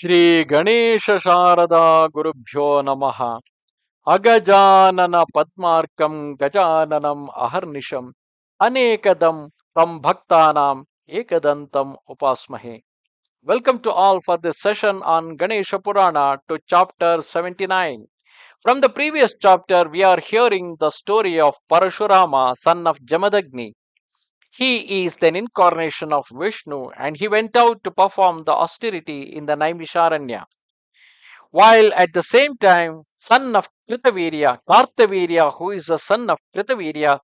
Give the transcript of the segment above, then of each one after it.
Shri Ganesha Sharada Gurubhyo Namaha Agajanana Padmarkam Gajananam Aharnisham Anekadam Tam Bhaktanam Ekadantam Upasmahe. Welcome to all for this session on Ganesha Purana to chapter 79. From the previous chapter, we are hearing the story of Parashurama, son of Jamadagni. He is an incarnation of Vishnu and he went out to perform the austerity in the Naimisharanya. While at the same time, son of Kartavirya, Karthavirya, who is the son of Kartavirya,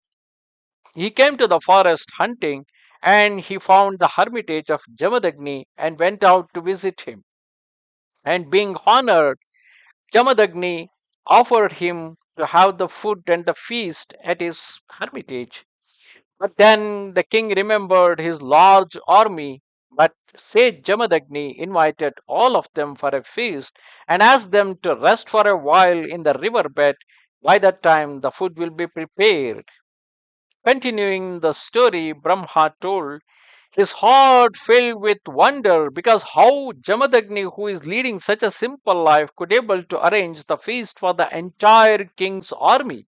he came to the forest hunting and he found the hermitage of Jamadagni and went out to visit him. And being honored, Jamadagni offered him to have the food and the feast at his hermitage. But then the king remembered his large army. But sage Jamadagni invited all of them for a feast and asked them to rest for a while in the river bed. By that time, the food will be prepared. Continuing the story, Brahma told, his heart filled with wonder because how Jamadagni, who is leading such a simple life, could able to arrange the feast for the entire king's army.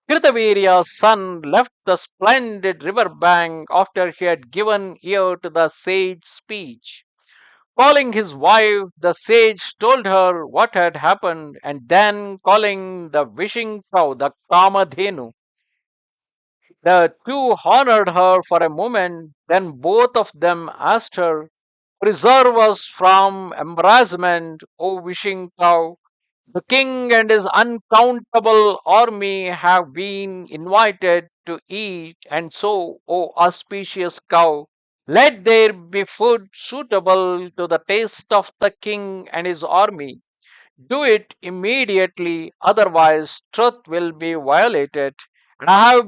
Karthavirya's son left the splendid river bank after he had given ear to the sage's speech. Calling his wife, the sage told her what had happened, and then calling the wishing cow, the Kamadhenu, the two honored her for a moment. Then both of them asked her, preserve us from embarrassment, O wishing cow. The king and his uncountable army have been invited to eat, and so, O auspicious cow, let there be food suitable to the taste of the king and his army. Do it immediately, otherwise, truth will be violated, and I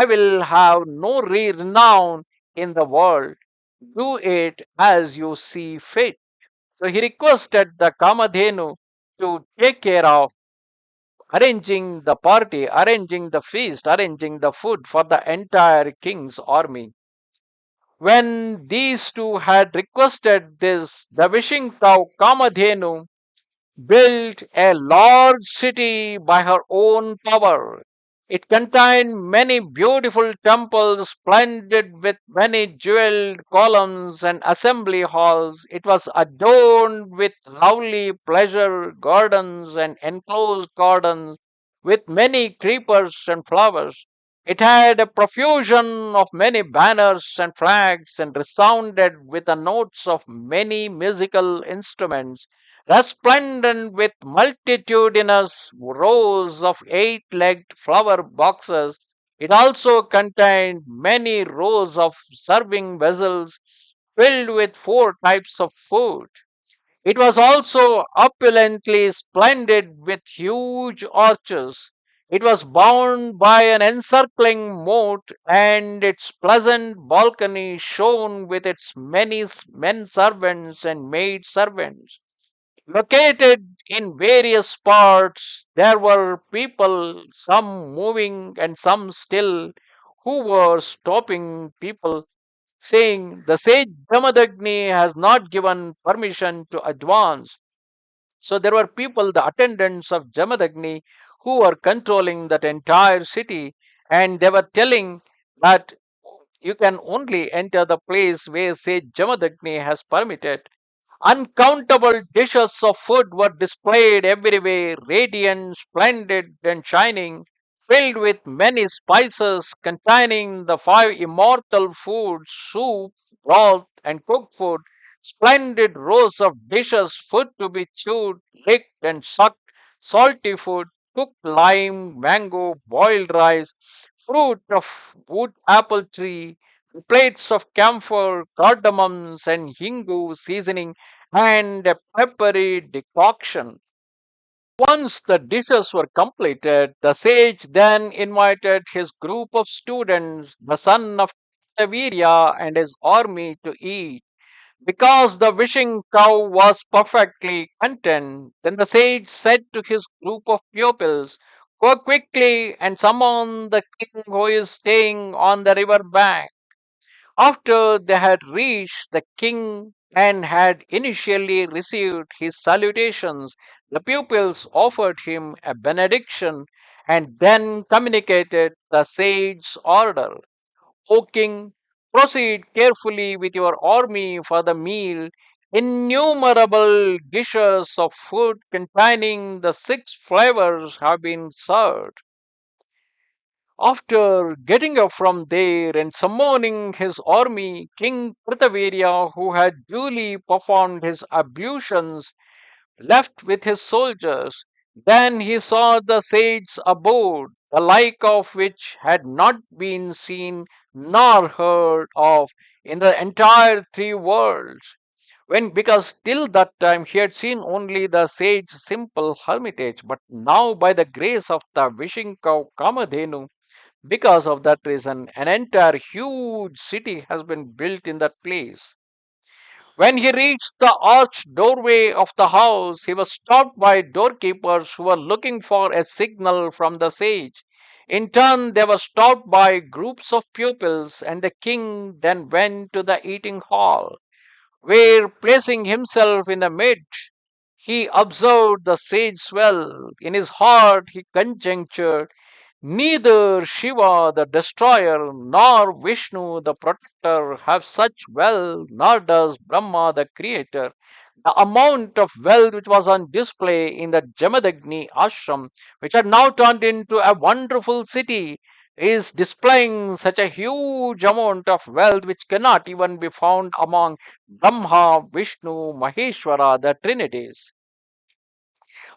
will have no renown in the world. Do it as you see fit. So he requested the Kamadhenu to take care of arranging the party, arranging the feast, arranging the food for the entire king's army. When these two had requested this, the wishing cow Kamadhenu built a large city by her own power. It contained many beautiful temples, splendid with many jeweled columns and assembly halls. It was adorned with lovely pleasure gardens and enclosed gardens with many creepers and flowers. It had a profusion of many banners and flags and resounded with the notes of many musical instruments resplendent with multitudinous rows of eight-legged flower boxes. It also contained many rows of serving vessels filled with four types of food. It was also opulently splendid with huge arches. It was bound by an encircling moat, and its pleasant balcony shone with its many men servants and maid servants. Located in various parts, there were people, some moving and some still, who were stopping people, saying, the sage Jamadagni has not given permission to advance. So there were people, the attendants of Jamadagni, who were controlling that entire city, and they were telling that you can only enter the place where sage Jamadagni has permitted. Uncountable dishes of food were displayed everywhere, radiant, splendid, and shining, filled with many spices containing the five immortal foods soup, broth, and cooked food. Splendid rows of dishes, food to be chewed, licked, and sucked, salty food, cooked lime, mango, boiled rice, fruit of wood apple tree, plates of camphor, cardamoms, and hingu seasoning and a peppery decoction. Once the dishes were completed, the sage then invited his group of students, the son of Kartavirya and his army, to eat. Because the wishing cow was perfectly content, then the sage said to his group of pupils, go quickly and summon the king who is staying on the river bank. After they had reached the king, and had initially received his salutations, the pupils offered him a benediction and then communicated the sage's order. O king, proceed carefully with your army for the meal. Innumerable dishes of food containing the six flavors have been served. After getting up from there and summoning his army, King Kartavirya, who had duly performed his ablutions, left with his soldiers. Then he saw the sage's abode, the like of which had not been seen nor heard of in the entire three worlds. When because till that time he had seen only the sage's simple hermitage, but now by the grace of the wishing cow Kamadhenu, because of that reason, an entire huge city has been built in that place. When he reached the arched doorway of the house, he was stopped by doorkeepers who were looking for a signal from the sage. In turn, they were stopped by groups of pupils, and the king then went to the eating hall, where, placing himself in the midst, he observed the sage well. In his heart, he conjectured neither Shiva the destroyer nor Vishnu the protector have such wealth, nor does Brahma the creator. The amount of wealth which was on display in the Jamadagni ashram, which had now turned into a wonderful city, is displaying such a huge amount of wealth which cannot even be found among Brahma, Vishnu, Maheshwara, the trinities.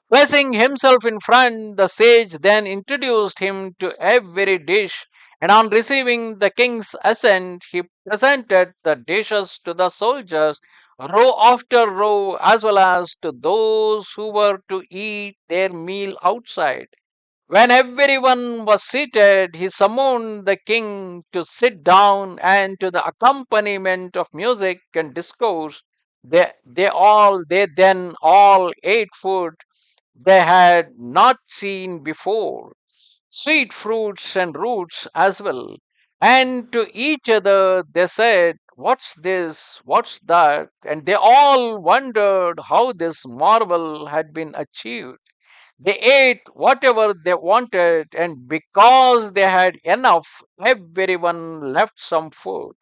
Placing himself in front, the sage then introduced him to every dish, and on receiving the king's assent, he presented the dishes to the soldiers, row after row, as well as to those who were to eat their meal outside. When everyone was seated, he summoned the king to sit down, and to the accompaniment of music and discourse, they then all ate food they had not seen before, sweet fruits and roots as well. And to each other they said, "What's this? What's that?" And they all wondered how this marvel had been achieved. They ate whatever they wanted, and because they had enough, everyone left some food.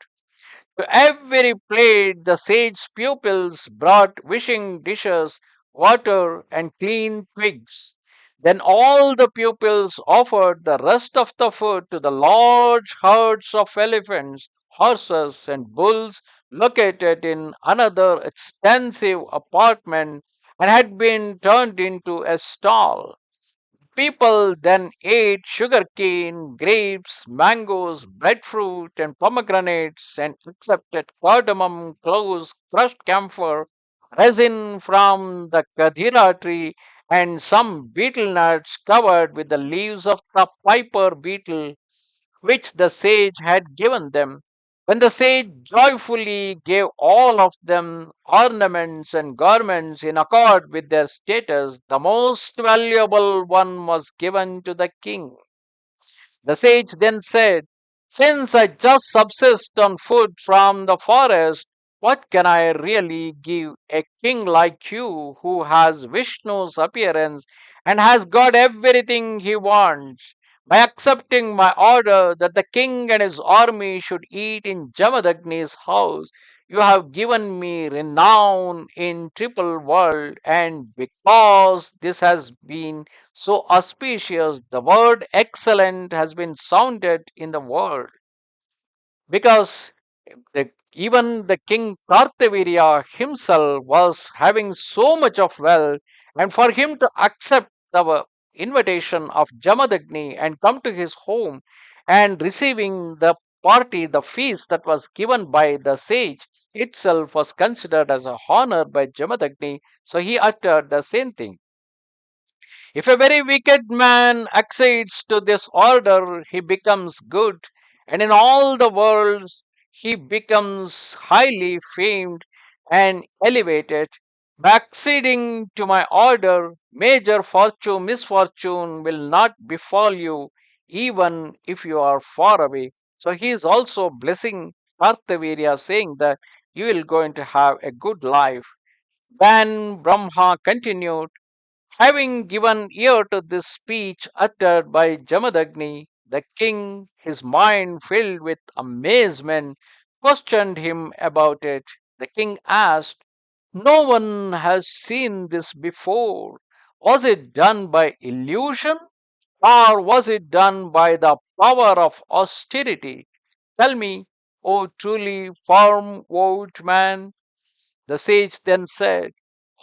To every plate, the sage pupils brought wishing dishes, water, and clean twigs. Then all the pupils offered the rest of the food to the large herds of elephants, horses, and bulls located in another extensive apartment and had been turned into a stall. People then ate sugarcane, grapes, mangoes, breadfruit, and pomegranates, and accepted cardamom, cloves, crushed camphor, resin from the kadira tree, and some betel nuts covered with the leaves of the piper beetle which the sage had given them. When the sage joyfully gave all of them ornaments and garments in accord with their status, the most valuable one was given to the king. The sage then said, "Since I just subsist on food from the forest, what can I really give a king like you who has Vishnu's appearance and has got everything he wants? By accepting my order that the king and his army should eat in Jamadagni's house, you have given me renown in triple world, and because this has been so auspicious, the word excellent has been sounded in the world. Because even the king Kartavirya himself was having so much of wealth, and for him to accept the invitation of Jamadagni and come to his home and receiving the party, the feast that was given by the sage itself was considered as a honor by Jamadagni. So he uttered the same thing. If a very wicked man accedes to this order, he becomes good, and in all the worlds he becomes highly famed and elevated. By acceding to my order, major fortune, misfortune will not befall you, even if you are far away. So he is also blessing Karthavirya, saying that you will going to have a good life. Then Brahma continued, having given ear to this speech uttered by Jamadagni, the king, his mind filled with amazement, questioned him about it. The king asked, no one has seen this before. Was it done by illusion, or was it done by the power of austerity? Tell me, O truly firm vote man. The sage then said,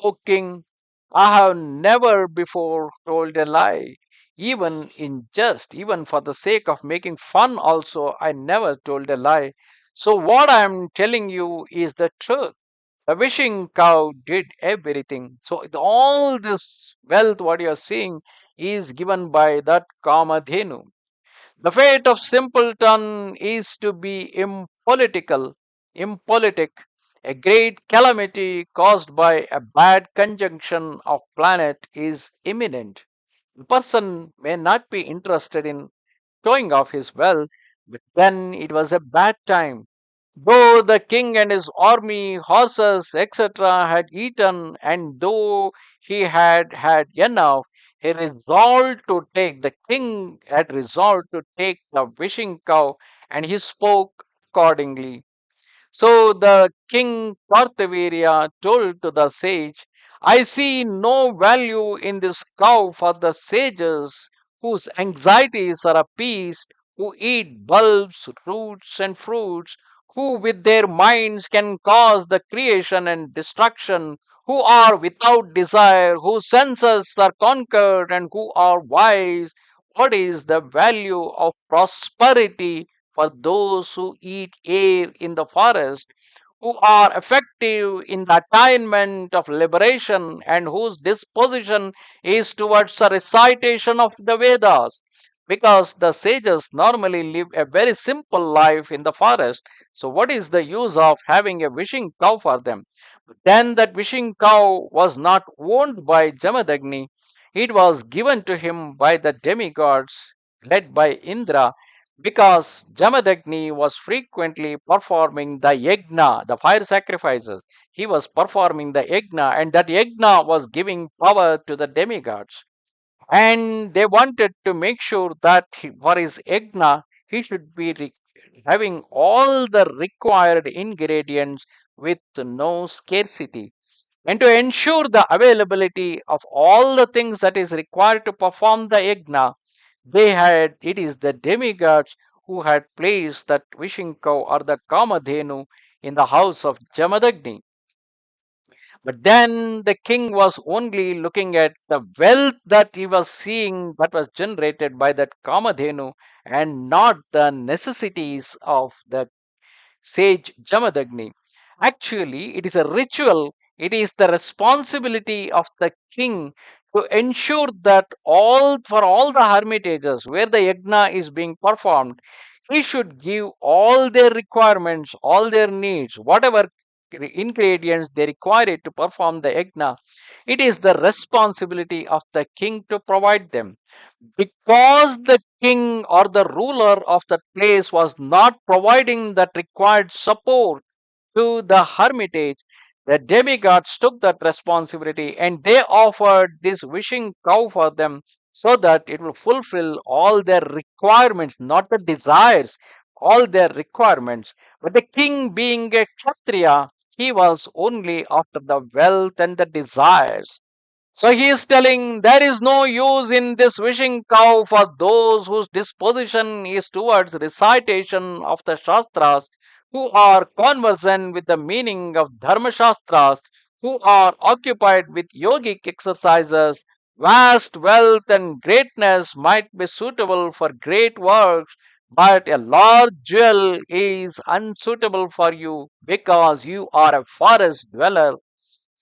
O king, I have never before told a lie, even in jest, even for the sake of making fun, also, I never told a lie. So, what I am telling you is the truth. The wishing cow did everything. So, all this wealth, what you are seeing, is given by that Kamadhenu. The fate of simpleton is to be impolitic, a great calamity caused by a bad conjunction of planet is imminent. The person may not be interested in showing off his wealth, but then it was a bad time. Though the king and his army, horses, etc., had eaten, and though he had had enough, the king had resolved to take the wishing cow, and he spoke accordingly. So the king Kartavirya told to the sage, I see no value in this cow for the sages whose anxieties are appeased, who eat bulbs, roots, and fruits, who with their minds can cause the creation and destruction, who are without desire, whose senses are conquered, and who are wise. What is the value of prosperity for those who eat air in the forest, who are effective in the attainment of liberation, and whose disposition is towards the recitation of the Vedas? Because the sages normally live a very simple life in the forest. So, what is the use of having a wishing cow for them? Then that wishing cow was not owned by Jamadagni, it was given to him by the demigods led by Indra, because Jamadagni was frequently performing the yajna, the fire sacrifices. He was performing the yajna, and that yajna was giving power to the demigods. And they wanted to make sure that for his yajna, he should be having all the required ingredients with no scarcity, and to ensure the availability of all the things that is required to perform the yajna, it is the demigods who had placed that wishing cow or the Kamadhenu in the house of Jamadagni. But then the king was only looking at the wealth that he was seeing that was generated by that Kamadhenu, and not the necessities of the sage Jamadagni. Actually, it is a ritual, it is the responsibility of the king to ensure that all the hermitages where the yajna is being performed, he should give all their requirements, all their needs, whatever ingredients they require it to perform the yajna. It is the responsibility of the king to provide them. Because the king or the ruler of the place was not providing that required support to the hermitage, the demigods took that responsibility and they offered this wishing cow for them so that it will fulfill all their requirements, not the desires, all their requirements. But the king, being a Kshatriya, he was only after the wealth and the desires. So he is telling there is no use in this wishing cow for those whose disposition is towards recitation of the Shastras, who are conversant with the meaning of Dharma Shastras, who are occupied with yogic exercises. Vast wealth and greatness might be suitable for great works, but a large jewel is unsuitable for you because you are a forest dweller.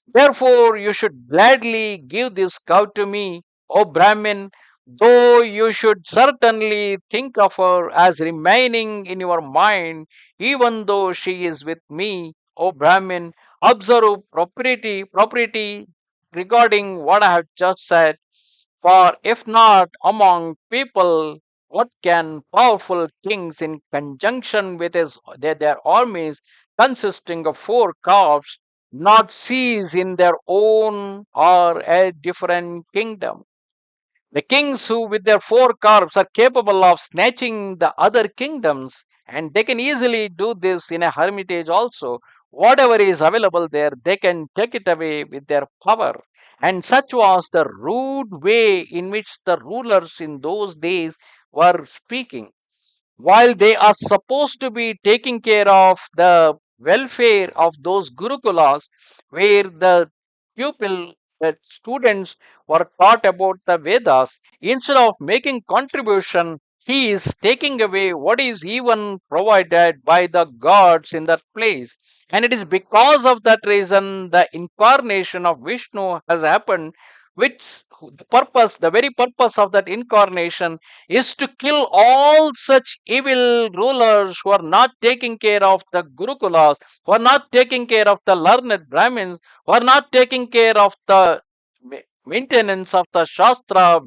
Therefore, you should gladly give this cow to me, O Brahmin, though you should certainly think of her as remaining in your mind, even though she is with me, O Brahmin. Observe propriety regarding what I have just said. For if not among people, What can powerful kings in conjunction with their armies consisting of four calves not seize in their own or a different kingdom? The kings who, with their four corps, are capable of snatching the other kingdoms, and they can easily do this in a hermitage also. Whatever is available there, they can take it away with their power. And such was the rude way in which the rulers in those days were speaking. While they are supposed to be taking care of the welfare of those gurukulas where the students were taught about the Vedas, instead of making contribution, he is taking away what is even provided by the gods in that place. And it is because of that reason the incarnation of Vishnu has happened, which the very purpose of that incarnation is to kill all such evil rulers who are not taking care of the Gurukulas, who are not taking care of the learned Brahmins, who are not taking care of the maintenance of the Shastras,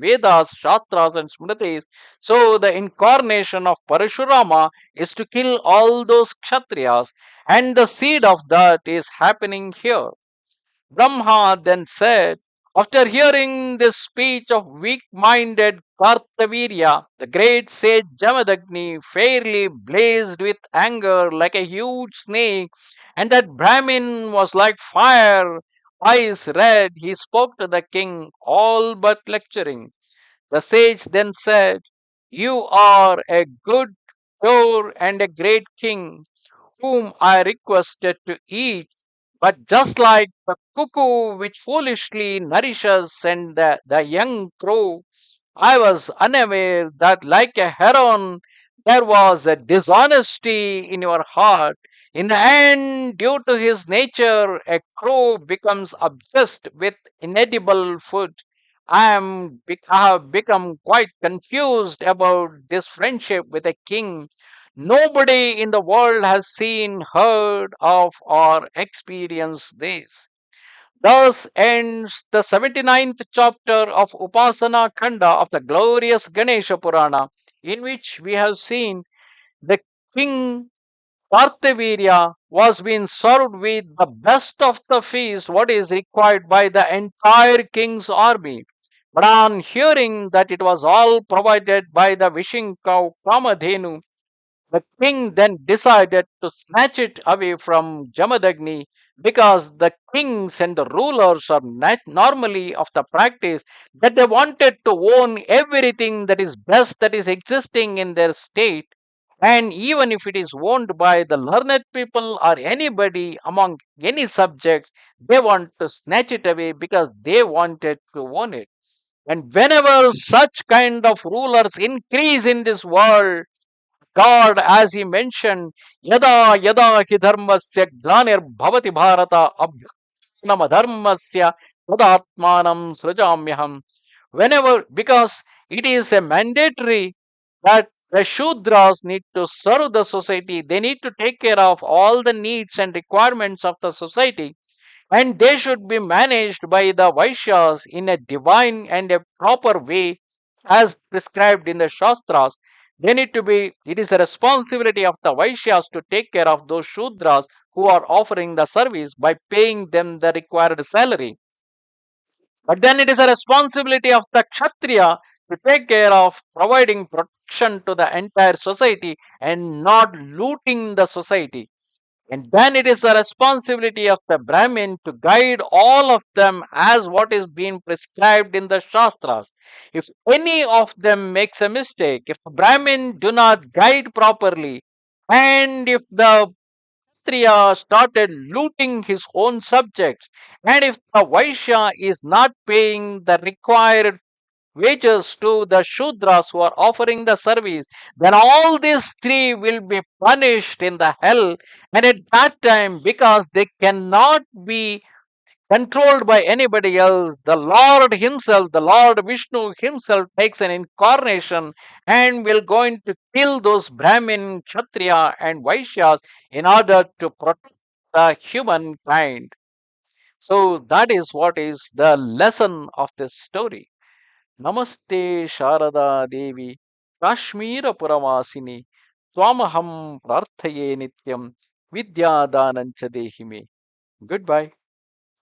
and Smritis. So the incarnation of Parashurama is to kill all those Kshatriyas, and the seed of that is happening here. Brahma then said, after hearing this speech of weak minded Kartavirya, the great sage Jamadagni fairly blazed with anger like a huge snake, and that Brahmin was like fire, eyes red. He spoke to the king, all but lecturing. The sage then said, you are a good, pure, and a great king whom I requested to eat. But just like the cuckoo which foolishly nourishes and the young crow, I was unaware that, like a heron, there was a dishonesty in your heart. In the end, due to his nature, a crow becomes obsessed with inedible food. I have become quite confused about this friendship with a king. Nobody in the world has seen, heard of, or experienced this. Thus ends the 79th chapter of Upasana Khanda of the glorious Ganesha Purana, in which we have seen the king Karthavirya was being served with the best of the feast, what is required by the entire king's army. But on hearing that it was all provided by the wishing cow Kamadhenu, the king then decided to snatch it away from Jamadagni, because the kings and the rulers are normally of the practice that they wanted to own everything that is best that is existing in their state. And even if it is owned by the learned people or anybody among any subjects, they want to snatch it away because they wanted to own it. And whenever such kind of rulers increase in this world, God, as he mentioned, yada yada hi dharmasya glanir bhavati bharata abhyutanam adharmasya tadatmanam srajamyaham. Whenever, because it is a mandatory that the Shudras need to serve the society, they need to take care of all the needs and requirements of the society, and they should be managed by the Vaishyas in a divine and a proper way as prescribed in the Shastras. They need to be, it is a responsibility of the Vaishyas to take care of those Shudras who are offering the service by paying them the required salary. But then it is a responsibility of the Kshatriya to take care of providing protection to the entire society and not looting the society. And then it is the responsibility of the Brahmin to guide all of them as what is being prescribed in the Shastras. If any of them makes a mistake, if the Brahmin do not guide properly, and if the Kshatriya started looting his own subjects, and if the Vaishya is not paying the required wages to the Shudras who are offering the service, then all these three will be punished in the hell. And at that time, because they cannot be controlled by anybody else, the Lord Himself, the Lord Vishnu Himself, takes an incarnation and will going to kill those Brahmin, Kshatriya, and Vaishyas in order to protect the humankind. So that is what is the lesson of this story. Namaste Sharada Devi. काश्मीरपुरवासिनि त्वामहं प्रार्थये नित्यं विद्यादानं च देहि मे. Goodbye.